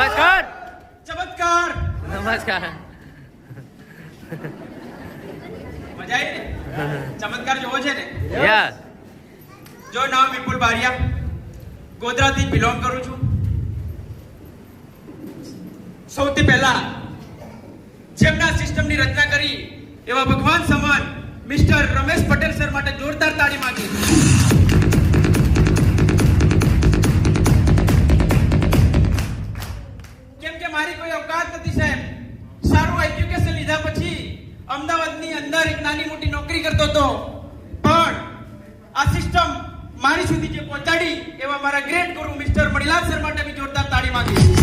નમસ્કાર. ચમત્કાર. નમસ્કાર. મજા આવી ને? ચમત્કાર જોવો છે ને? યસ. જો નામ વિપુલ બારિયા, ગોધરાથી બિલોંગ કરું છું. સૌથી પહેલા જેમના સિસ્ટમની રચના કરી એવા ભગવાન સમાન મિસ્ટર રમેશ પટેલ સર માટે જોરદાર તાળી માંગી. કેમ કે મારી કોઈ અવકાત નથી સાહેબ. સારું એજ્યુકેશન લીધા પછી અમદાવાદની અંદર એક નાની મોટી નોકરી કરતો હતો, પણ આ સિસ્ટમ મારી સુધી જે પહોંચાડી એવા મારા ગ્રેટ ગુરુ મિસ્ટર મણિલાલ સર માટે બી જોરદાર તાળી માંગી.